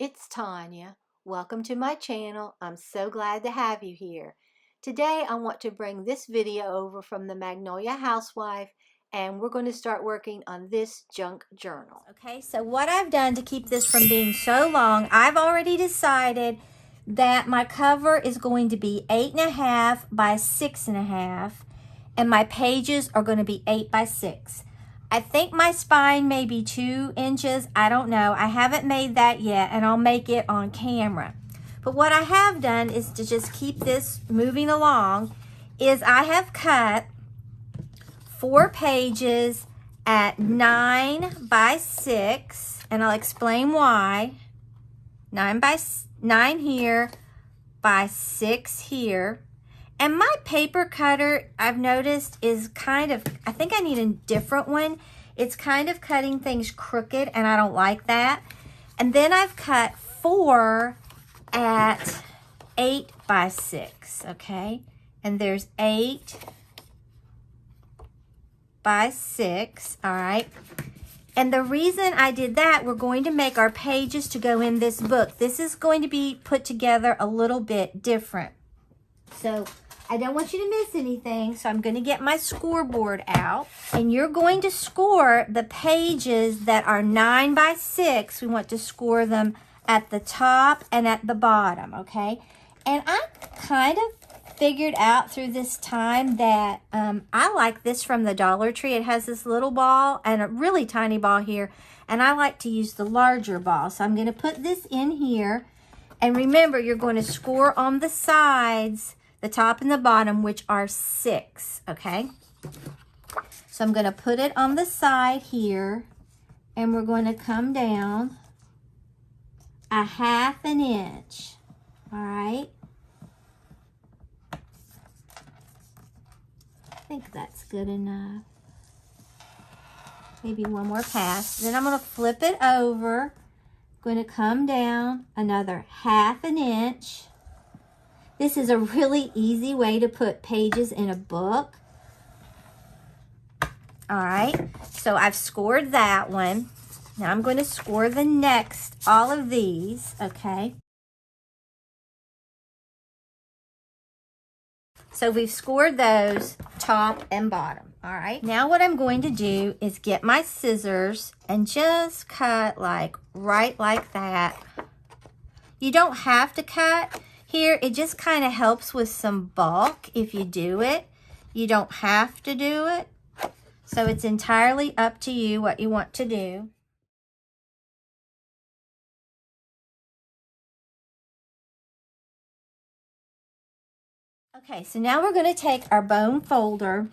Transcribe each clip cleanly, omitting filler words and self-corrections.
it's Tanya. Welcome to my channel. I'm so glad to have you here. Today I want to bring this video over from the Magnolia Housewife, and we're going to start working on this junk journal. Okay, so what I've done to keep this from being so long, I've already decided that my cover is going to be 8.5 by 6.5, and my pages are going to be 8 by 6. I think my spine may be 2 inches. I don't know. I haven't made that yet, and I'll make it on camera. But what I have done is to just keep this moving along is I have cut 4 pages at 9 by 6, and I'll explain why. 9 here by 6 here. And my paper cutter, I've noticed, is kind of, I think I need a different one. It's kind of cutting things crooked, and I don't like that. And then I've cut 4 at 8 by 6, okay? And there's 8 by 6, all right? And the reason I did that, we're going to make our pages to go in this book. This is going to be put together a little bit different. So I don't want you to miss anything, so I'm going to get my scoreboard out. And you're going to score the pages that are 9 by 6. We want to score them at the top and at the bottom, okay? And I kind of figured out through this time that I like this from the Dollar Tree. It has this little ball and a really tiny ball here, and I like to use the larger ball. So I'm going to put this in here. And remember, you're going to score on the sides, the top and the bottom, which are 6, okay? So I'm going to put it on the side here, and we're going to come down a 1/2 inch, all right? I think that's good enough. Maybe one more pass. Then I'm going to flip it over. I'm going to come down another 1/2 inch. This is a really easy way to put pages in a book. All right, so I've scored that one. Now I'm going to score the next, all of these, okay? So we've scored those top and bottom, all right? Now what I'm going to do is get my scissors and just cut like right like that. You don't have to cut here. It just kind of helps with some bulk if you do it. You don't have to do it. So it's entirely up to you what you want to do. Okay, so now we're going to take our bone folder,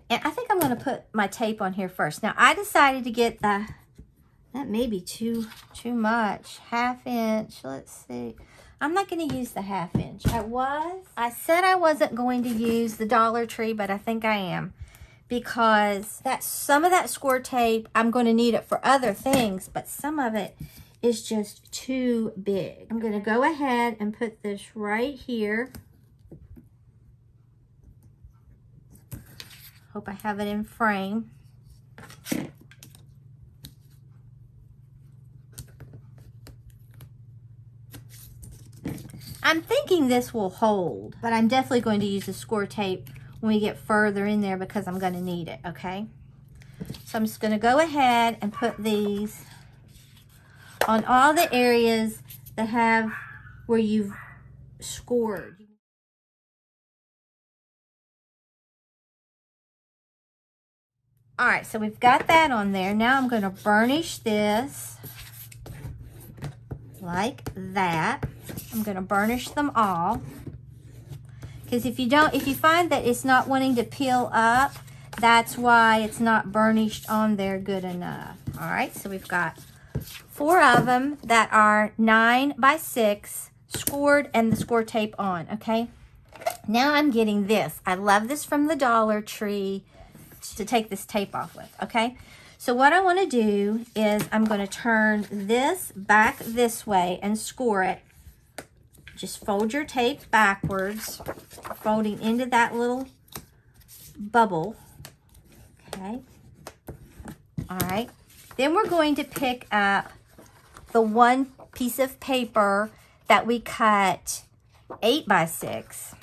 and I think I'm going to put my tape on here first. Now I decided to get that may be too much, 1/2 inch. Let's see. I'm not going to use the 1/2 inch. I said I wasn't going to use the Dollar Tree, but I think I am, because some of that score tape, I'm going to need it for other things, but some of it is just too big. I'm going to go ahead and put this right here. Hope I have it in frame. I'm thinking this will hold, but I'm definitely going to use the score tape when we get further in there because I'm going to need it, okay? So I'm just going to go ahead and put these on all the areas that have where you've scored. All right, so we've got that on there. Now I'm going to burnish this like that. I'm going to burnish them all, because if you find that it's not wanting to peel up, that's why it's not burnished on there good enough. All right, so we've got 4 of them that are 9 by 6 scored and the score tape on, okay? Now I'm getting this. I love this from the Dollar Tree to take this tape off with, okay? So what I want to do is I'm going to turn this back this way and score it. Just fold your tape backwards, folding into that little bubble, okay? All right. Then we're going to pick up the one piece of paper that we cut 8 by 6.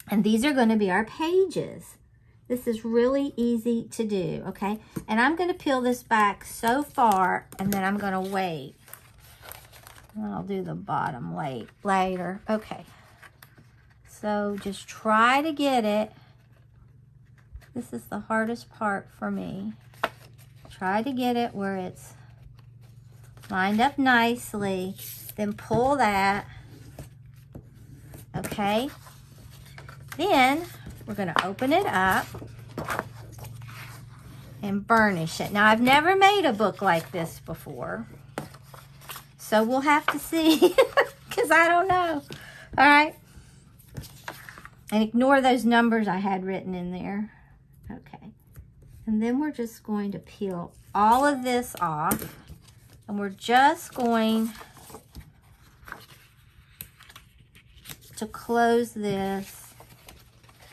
And these are going to be our pages. This is really easy to do, okay? And I'm going to peel this back so far, and then I'm going to wait. I'll do the bottom later. Okay. So just try to get it. This is the hardest part for me. Try to get it where it's lined up nicely. Then pull that. Okay. Then we're going to open it up and burnish it. Now, I've never made a book like this before, so we'll have to see because I don't know. All right. And ignore those numbers I had written in there. Okay. And then we're just going to peel all of this off, and we're just going to close this.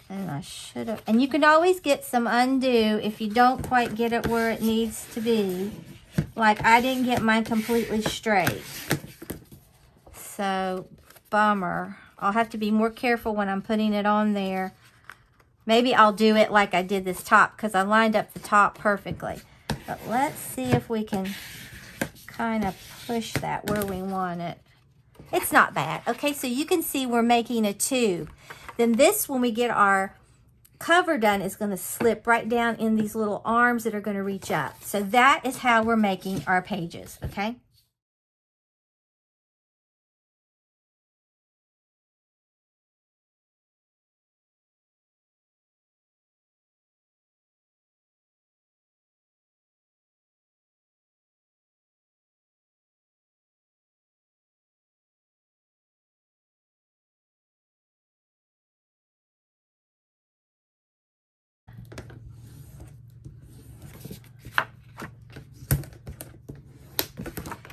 And I should have, and you can always get some undo if you don't quite get it where it needs to be. Like I didn't get mine completely straight. So, bummer. I'll have to be more careful when I'm putting it on there. Maybe I'll do it like I did this top because I lined up the top perfectly. But let's see if we can kind of push that where we want it. It's not bad. Okay, so you can see we're making a tube. Then this, when we get our cover done, is going to slip right down in these little arms that are going to reach up. So that is how we're making our pages, okay?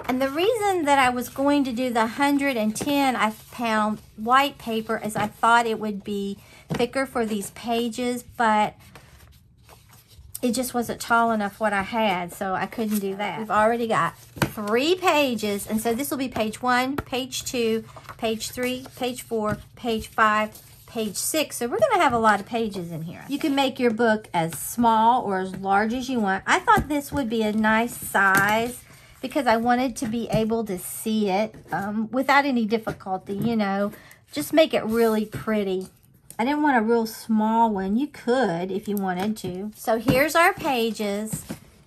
And the reason that I was going to do the 110 pound white paper is I thought it would be thicker for these pages, but it just wasn't tall enough what I had, so I couldn't do that. We've already got 3 pages, and so this will be page 1, page 2, page 3, page 4, page 5, page 6. So we're going to have a lot of pages in here. You can make your book as small or as large as you want. I thought this would be a nice size because I wanted to be able to see it without any difficulty, you know. Just make it really pretty. I didn't want a real small one. You could if you wanted to. So here's our pages.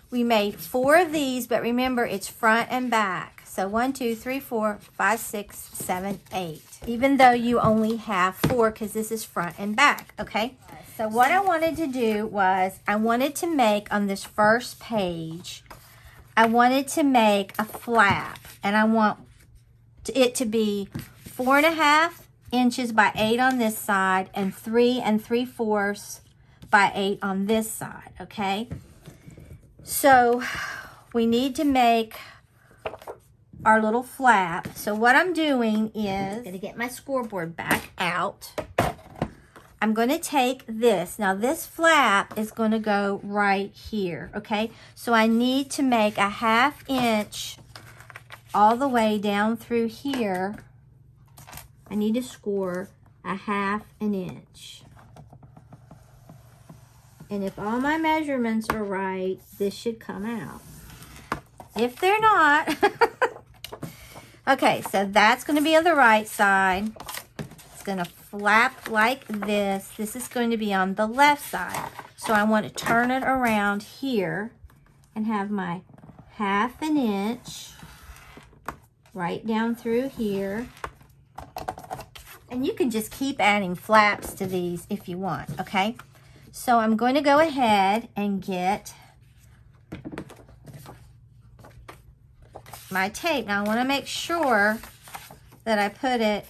We made 4 of these, but remember it's front and back. So 1, 2, 3, 4, 5, 6, 7, 8. Even though you only have 4 because this is front and back, okay? So what I wanted to do was I wanted to make on this first page, I wanted to make a flap, and I want it to be 4.5 inches by 8 on this side and 3 3/4 by 8 on this side, okay? So we need to make our little flap. So what I'm doing is I'm going to get my scoreboard back out. I'm going to take this. Now this flap is going to go right here, okay? So I need to make a 1/2 inch all the way down through here. I need to score a 1/2 inch. And if all my measurements are right, this should come out. If they're not, okay, so that's going to be on the right side. It's going to flap like this. This is going to be on the left side. So I want to turn it around here and have my 1/2 inch right down through here. And you can just keep adding flaps to these if you want, okay? So I'm going to go ahead and get my tape. Now I want to make sure that I put it,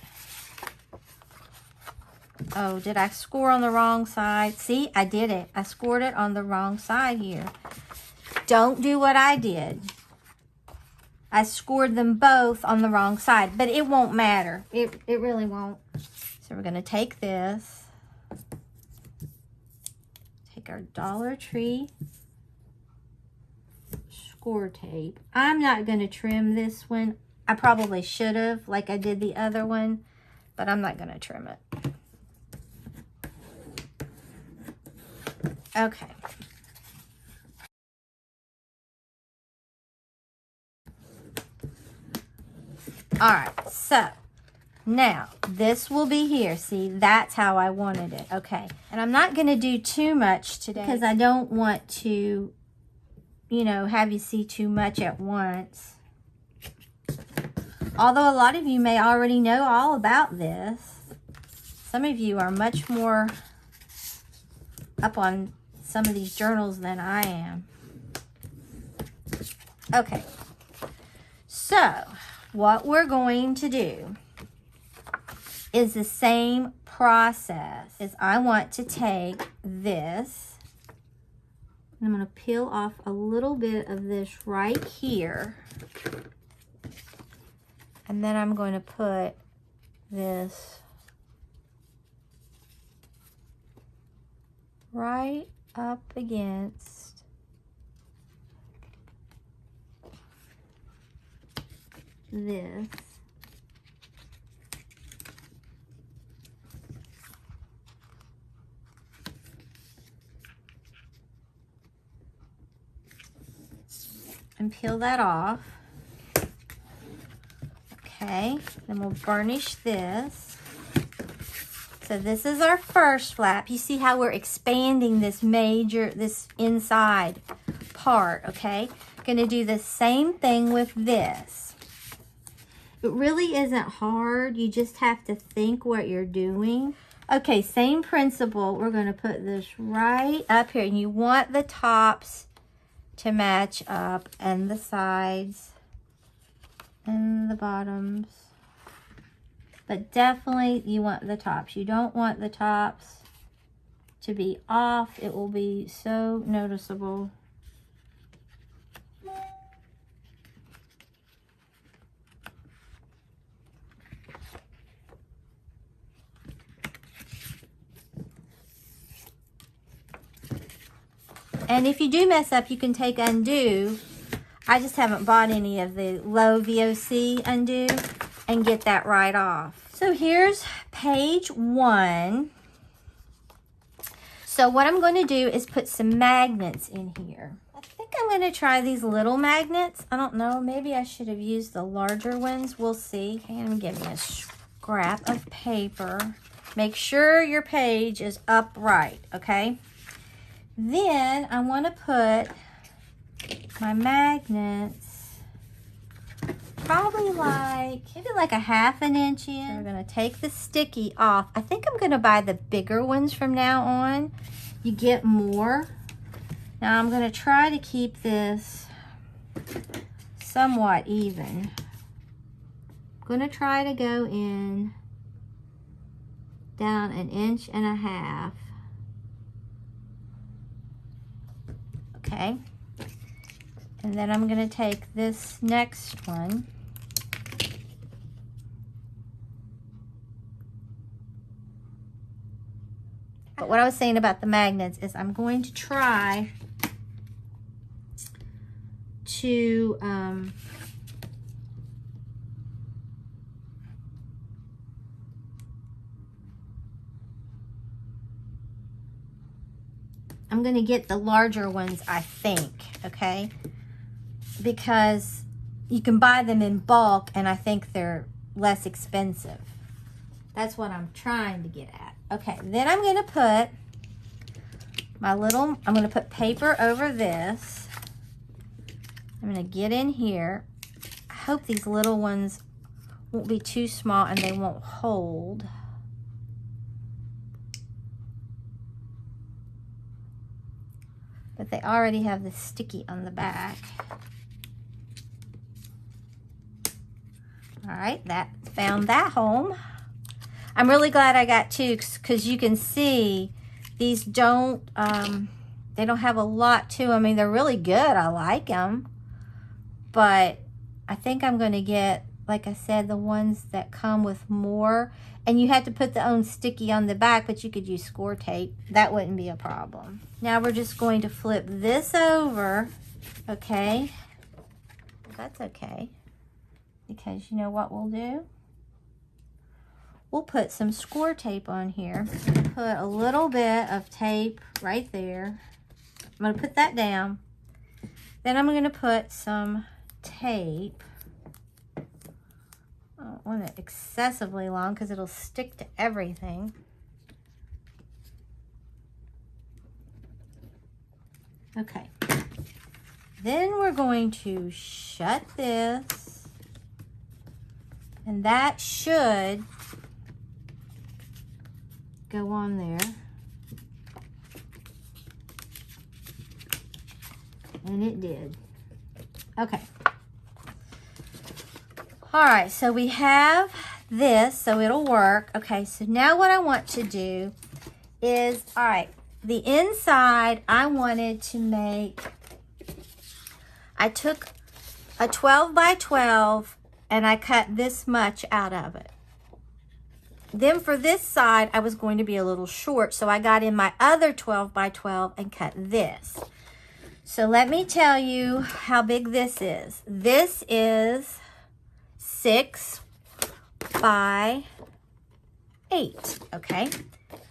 oh, did I score on the wrong side? See, I did it. I scored it on the wrong side here. Don't do what I did. I scored them both on the wrong side, but it won't matter. It really won't. So we're going to take this, take our Dollar Tree score tape. I'm not going to trim this one. I probably should have, like I did the other one, but I'm not going to trim it. Okay. All right, so now this will be here. See, that's how I wanted it. Okay, and I'm not going to do too much today because I don't want to, you know, have you see too much at once. Although a lot of you may already know all about this. Some of you are much more up on some of these journals than I am. Okay, so what we're going to do is the same process. Is I want to take this, and I'm going to peel off a little bit of this right here, and then I'm going to put this right up against this. And peel that off. Okay, then we'll burnish this. So this is our first flap. You see how we're expanding this inside part, okay? Gonna do the same thing with this. It really isn't hard. You just have to think what you're doing. Okay, same principle. We're gonna put this right up here. And you want the tops to match up and the sides and the bottoms. But definitely you want the tops. You don't want the tops to be off. It will be so noticeable. And if you do mess up, you can take undo. I just haven't bought any of the low VOC undo and get that right off. So here's page 1. So what I'm going to do is put some magnets in here. I think I'm going to try these little magnets. I don't know, maybe I should have used the larger ones. We'll see. Okay, I'm giving me a scrap of paper. Make sure your page is upright, okay? Then I want to put my magnets probably maybe like a ½ inch in. So we're going to take the sticky off. I think I'm going to buy the bigger ones from now on. You get more. Now I'm going to try to keep this somewhat even. I'm going to try to go in down 1.5 inches. Okay, and then I'm going to take this next one. But what I was saying about the magnets is I'm going to try to I'm going to get the larger ones, I think, okay? Because you can buy them in bulk, and I think they're less expensive. That's what I'm trying to get at. Okay, then I'm going to put I'm going to put paper over this. I'm going to get in here. I hope these little ones won't be too small and they won't hold. But they already have the sticky on the back. All right, found that home. I'm really glad I got 2 because you can see these don't they don't have a lot to them. I mean, they're really good. I like them. But I think I'm going to get, like I said, the ones that come with more. And you had to put the own sticky on the back, but you could use score tape. That wouldn't be a problem. Now we're just going to flip this over, okay? that's okay. Because you know what we'll do? We'll put some score tape on here. Put a little bit of tape right there. I'm going to put that down. Then I'm going to put some tape. I don't want it excessively long because it'll stick to everything. Okay. Then we're going to shut this. And that should go on there. And it did. Okay. All right, so we have this, so it'll work. Okay, so now what I want to do is, all right, the inside I wanted to make, I took a 12 by 12 and I cut this much out of it. Then for this side, I was going to be a little short, so I got in my other 12 by 12 and cut this. So let me tell you how big this is. This is 6 by 8, okay?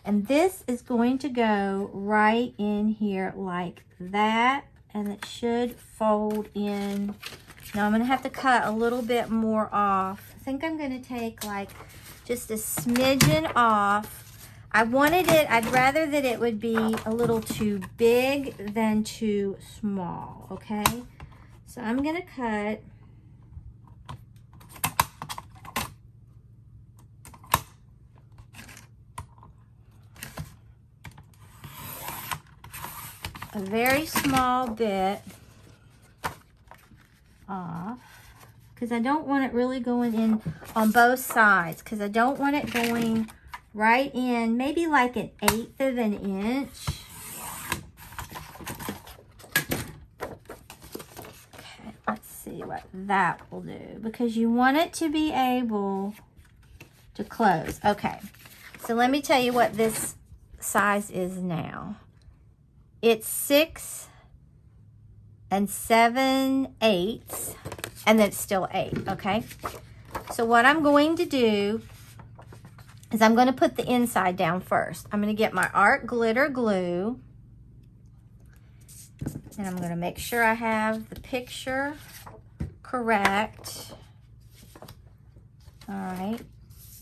And this is going to go right in here like that, and it should fold in. Now I'm gonna have to cut a little bit more off. I think I'm gonna take like just a smidgen off. I wanted it, I'd rather that it would be a little too big than too small, okay? So I'm gonna cut a very small bit off because I don't want it really going in on both sides, because I don't want it going right in, maybe like 1/8 of an inch. Okay, let's see what that will do, because you want it to be able to close. Okay, so let me tell you what this size is now. It's 6 7/8, and then it's still 8, okay? So what I'm going to do is I'm going to put the inside down first. I'm going to get my art glitter glue, and I'm going to make sure I have the picture correct. All right,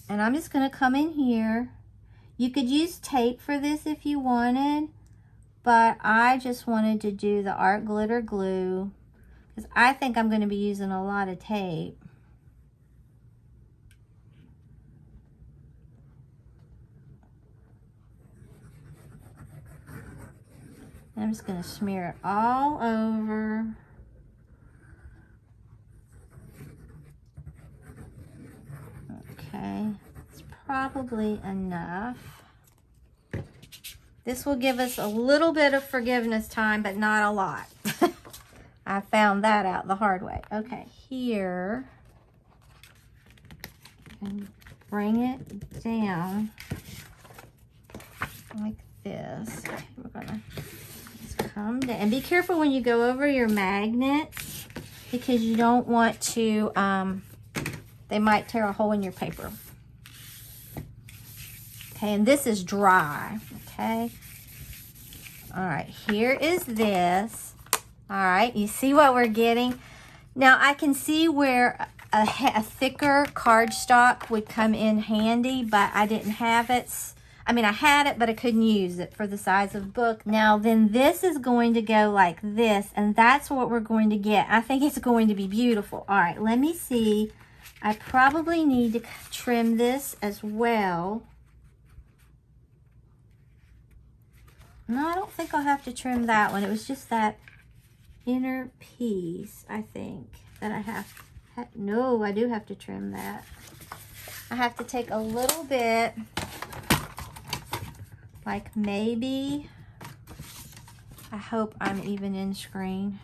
and I'm just going to come in here. You could use tape for this if you wanted, but I just wanted to do the art glitter glue because I think I'm going to be using a lot of tape. I'm just going to smear it all over. Okay, it's probably enough. This will give us a little bit of forgiveness time, but not a lot. I found that out the hard way. Okay, here, and bring it down like this. Okay, we're gonna just come down. And be careful when you go over your magnets, because you don't want to, they might tear a hole in your paper. Okay, and this is dry, okay? All right, here is this. All right, you see what we're getting? Now, I can see where a thicker cardstock would come in handy, but I didn't have it. I mean, I had it, but I couldn't use it for the size of book. Now, then this is going to go like this, and that's what we're going to get. I think it's going to be beautiful. All right, let me see. I probably need to trim this as well. No, I don't think I'll have to trim that one. It was just that inner piece, I think, that I have. No, I do have to trim that. I have to take a little bit, like maybe, I hope I'm even in screen.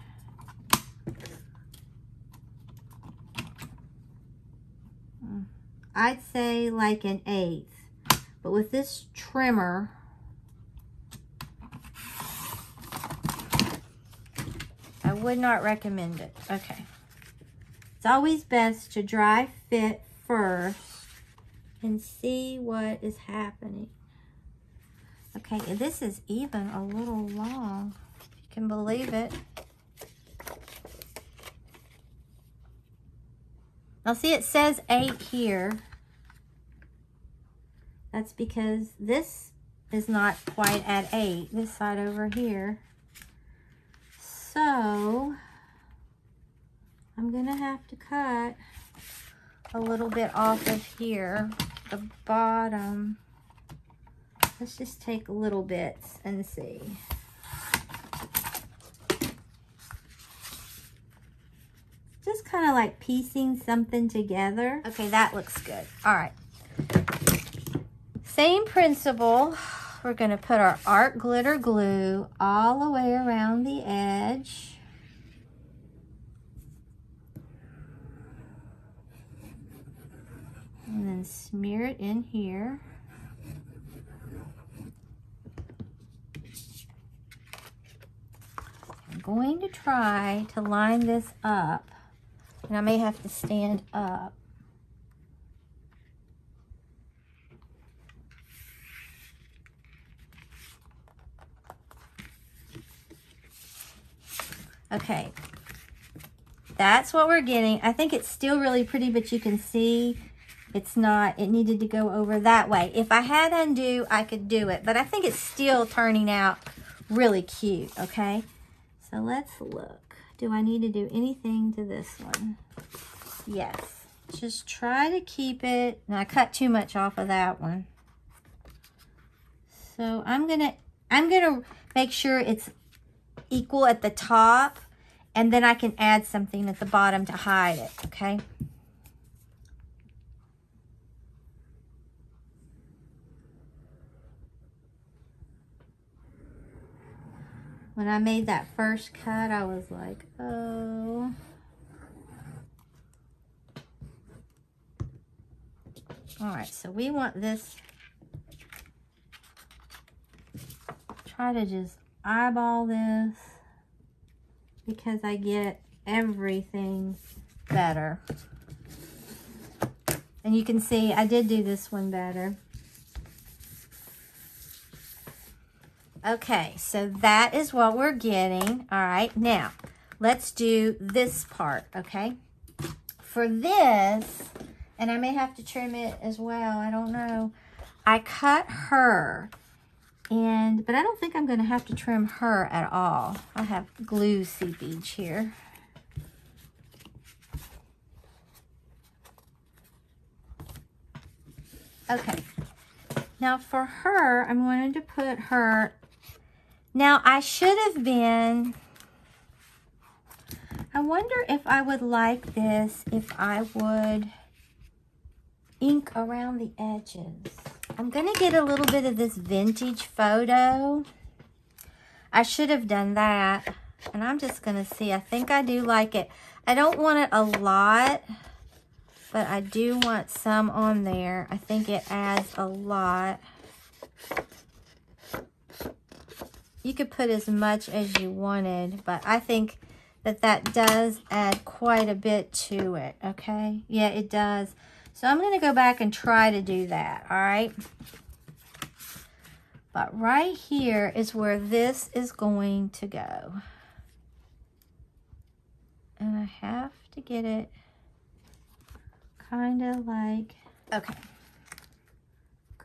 I'd say like 1/8, but with this trimmer, I would not recommend it. Okay. It's always best to dry fit first and see what is happening. Okay, this is even a little long, if you can believe it. Now see, it says 8 here. That's because this is not quite at 8, this side over here. So I'm gonna have to cut a little bit off of here, the bottom. Let's just take little bits and see. Just kind of like piecing something together. Okay, that looks good. All right. Same principle. We're going to put our art glitter glue all the way around the edge. And then smear it in here. I'm going to try to line this up. And I may have to stand up. Okay, that's what we're getting. I think it's still really pretty, but you can see it's not, it needed to go over that way. If I had undo, I could do it, but I think it's still turning out really cute, okay? So let's look. Do I need to do anything to this one? Yes. Just try to keep it, and I cut too much off of that one. So I'm gonna make sure it's equal at the top, and then I can add something at the bottom to hide it, okay? When I made that first cut, I was like, oh. All right, so we want this, try to just eyeball this because I get everything better. And you can see I did do this one better. Okay, so that is what we're getting. All right, now let's do this part, okay? For this, and I may have to trim it as well, I don't know. I cut her, but I don't think I'm gonna have to trim her at all. I have glue seepage here. Okay, now for her, I'm going to put her, now I should have been, I wonder if I would like this, if I would ink around the edges. I'm gonna get a little bit of this vintage photo. I should have done that, and I'm just gonna see. I think I do like it. I don't want it a lot, but I do want some on there. I think it adds a lot. You could put as much as you wanted, but I think that does add quite a bit to it, okay? Yeah, it does. So I'm going to go back and try to do that, all right? But right here is where this is going to go. And I have to get it kind of like, okay.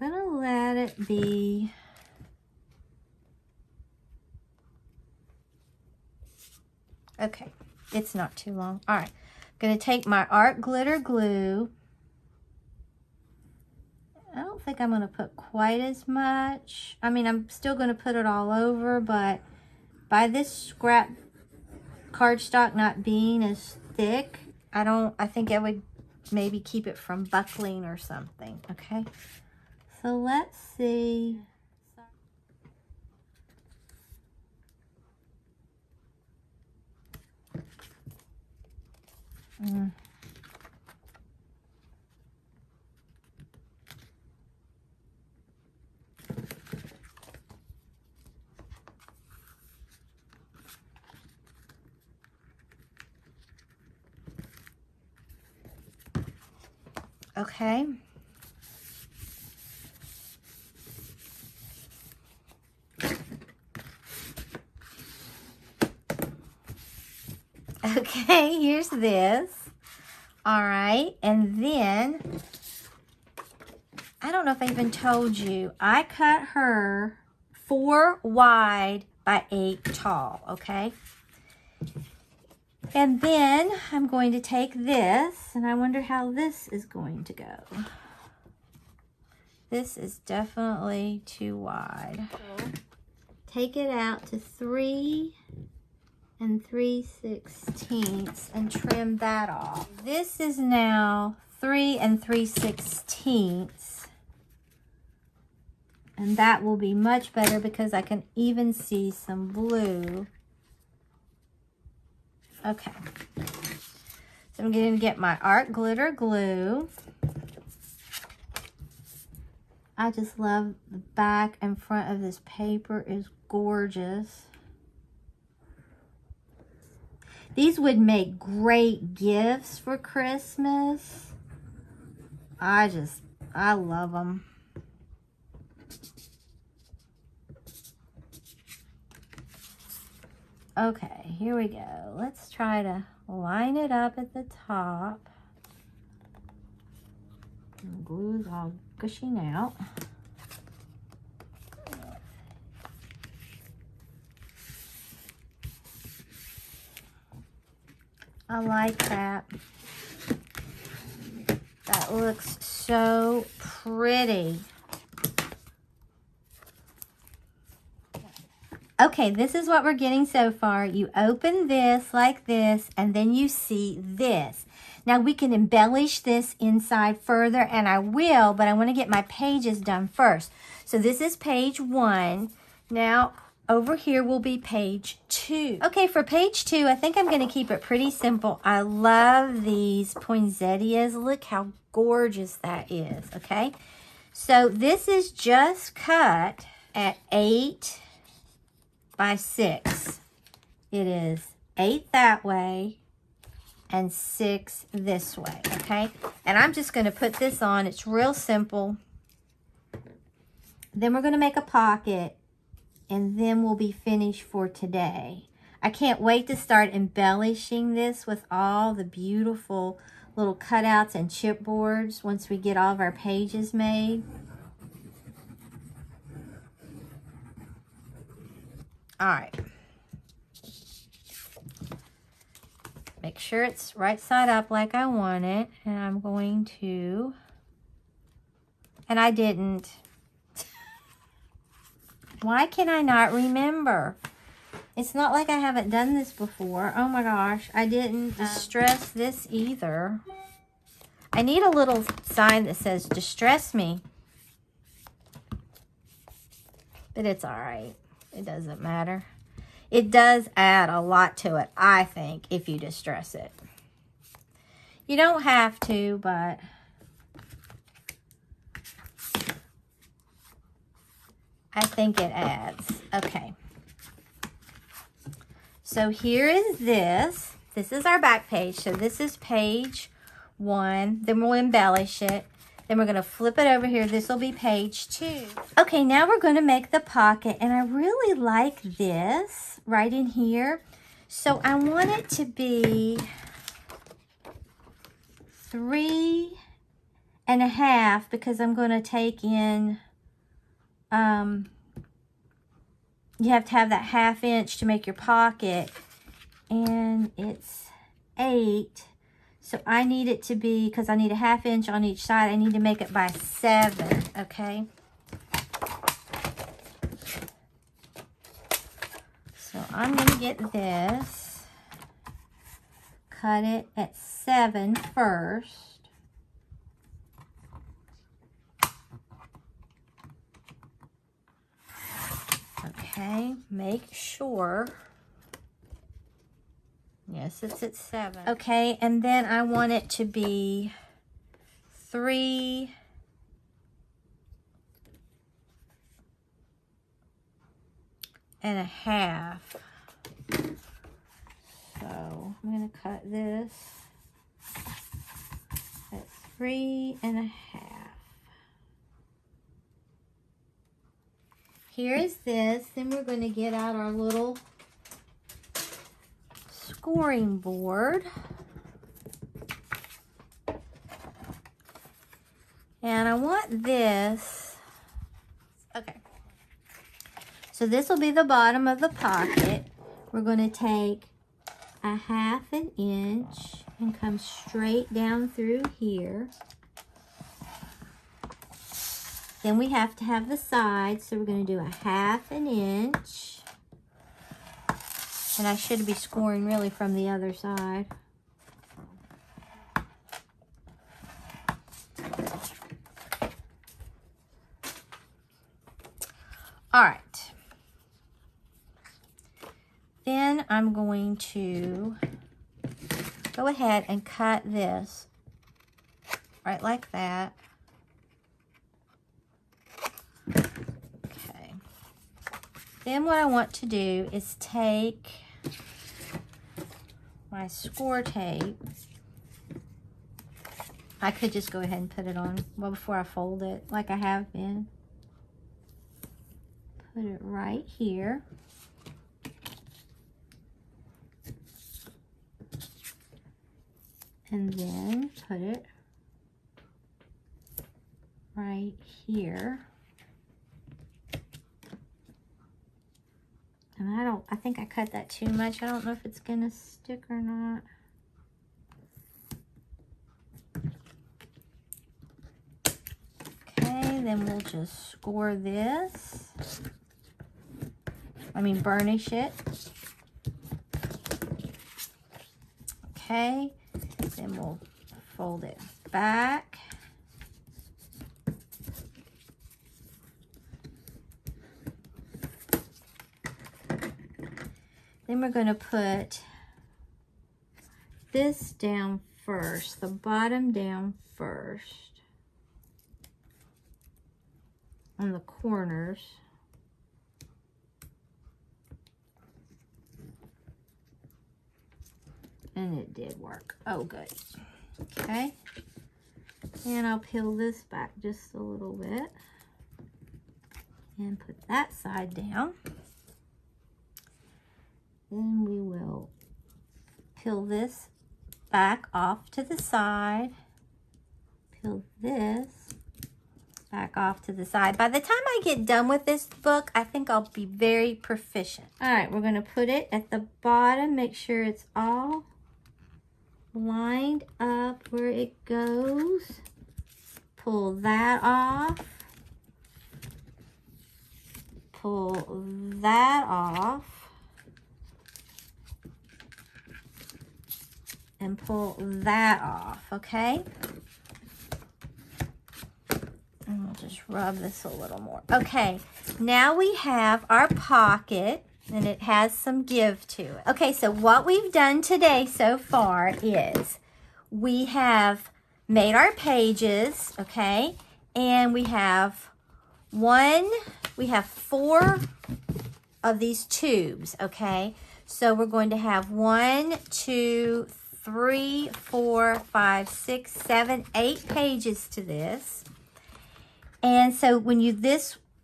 I'm going to let it be. Okay, it's not too long. All right, I'm going to take my art glitter glue. I don't think I'm going to put quite as much. I mean, I'm still going to put it all over, but by this scrap cardstock not being as thick, I think I would maybe keep it from buckling or something, okay? So let's see. Okay. Okay, here's this. All right, and then, I don't know if I even told you, I cut her 4 wide by 8 tall, okay? And then I'm going to take this, and I wonder how this is going to go. This is definitely too wide. Take it out to 3 3/16 and trim that off. This is now 3 3/16, and that will be much better because I can even see some blue. Okay, so I'm going to get my art glitter glue. I just love the back and front of this paper is gorgeous. These would make great gifts for Christmas. I love them. Okay, here we go. Let's try to line it up at the top. And the glue's all gushing out. I like that. That looks so pretty. Okay, this is what we're getting so far. You open this like this, and then you see this. Now we can embellish this inside further, and I will, but I want to get my pages done first. So this is page 1. Now over here will be page 2. Okay, for page 2, I think I'm going to keep it pretty simple. I love these poinsettias. Look how gorgeous that is, okay? So this is just cut at 8 by 6. It is 8 that way and 6 this way, okay? And I'm just going to put this on. It's real simple. Then we're going to make a pocket, and then we'll be finished for today. I can't wait to start embellishing this with all the beautiful little cutouts and chipboards once we get all of our pages made. All right. Make sure it's right side up like I want it. And I'm going to, and I didn't. Why can I not remember? It's not like I haven't done this before. Oh my gosh, I didn't distress this either. I need a little sign that says distress me. But it's all right. It doesn't matter. It does add a lot to it, I think, if you distress it. You don't have to, but I think it adds. Okay. So here is this. This is our back page. So this is page 1. Then we'll embellish it. Then we're going to flip it over here. This will be page 2. Okay, now we're going to make the pocket. And I really like this right in here. So I want it to be 3.5 because I'm going to take in, you have to have that 1/2 inch to make your pocket. And it's 8. So I need it to be, because I need a 1/2 inch on each side, I need to make it by 7, okay? So I'm going to get this, cut it at 7 first. Okay, make sure. Yes, it's at 7. Okay, and then I want it to be 3.5. So I'm going to cut this at 3.5. Here is this. Then we're going to get out our little scoring board. And I want this. Okay. So this will be the bottom of the pocket. We're going to take a 1/2 inch and come straight down through here. Then we have to have the sides, so we're going to do a 1/2 inch. And I should be scoring really from the other side. All right. Then I'm going to go ahead and cut this right like that. Okay. Then what I want to do is take my score tape. I could just go ahead and put it on well before I fold it like I have been. Put it right here. And then put it right here. And I think I cut that too much. I don't know if it's gonna stick or not. Okay, then we'll just score this. Burnish it. Okay. Then we'll fold it back. Then we're going to put this down first, the bottom down first on the corners. And it did work. Oh, good. Okay. And I'll peel this back just a little bit and put that side down. Then we will peel this back off to the side. Peel this back off to the side. By the time I get done with this book, I think I'll be very proficient. All right, we're going to put it at the bottom. Make sure it's all lined up where it goes. Pull that off. Pull that off. And pull that off, okay? And we'll just rub this a little more. Okay, now we have our pocket. And it has some give to it. Okay, so what we've done today so far is we have made our pages, okay? And we have 4 of these tubes, okay? So we're going to have 1, 2, 3, 4, 5, 6, 7, 8 pages to this. And so when you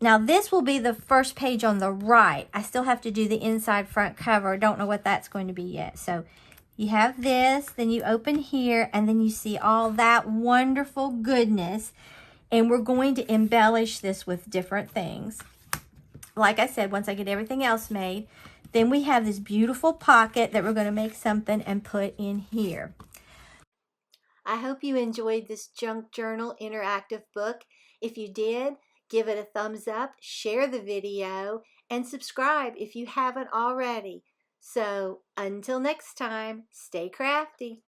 now this will be the first page on the right. I still have to do the inside front cover. I don't know what that's going to be yet. So you have this, then you open here, and then you see all that wonderful goodness. And we're going to embellish this with different things. Like I said, once I get everything else made, then we have this beautiful pocket that we're going to make something and put in here. I hope you enjoyed this Junk Journal interactive book. If you did, give it a thumbs up, share the video, and subscribe if you haven't already. So until next time, stay crafty.